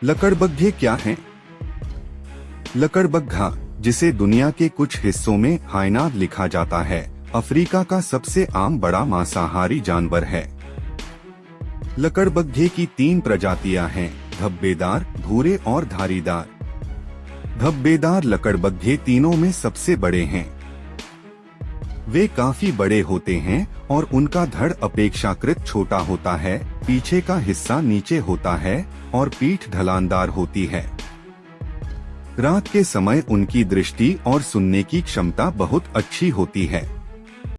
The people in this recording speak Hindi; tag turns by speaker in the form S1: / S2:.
S1: लकड़बग्घे क्या हैं? लकड़बग्घा, जिसे दुनिया के कुछ हिस्सों में हाइना लिखा जाता है, अफ्रीका का सबसे आम बड़ा मांसाहारी जानवर है। लकड़बग्घे की 3 प्रजातियां हैं: धब्बेदार, भूरे और धारीदार। धब्बेदार लकड़बग्घे तीनों में सबसे बड़े हैं। वे काफी बड़े होते हैं और उनका धड़ अपेक्षाकृत छोटा होता है, पीछे का हिस्सा नीचे होता है और पीठ ढलानदार होती है। रात के समय उनकी दृष्टि और सुनने की क्षमता बहुत अच्छी होती है।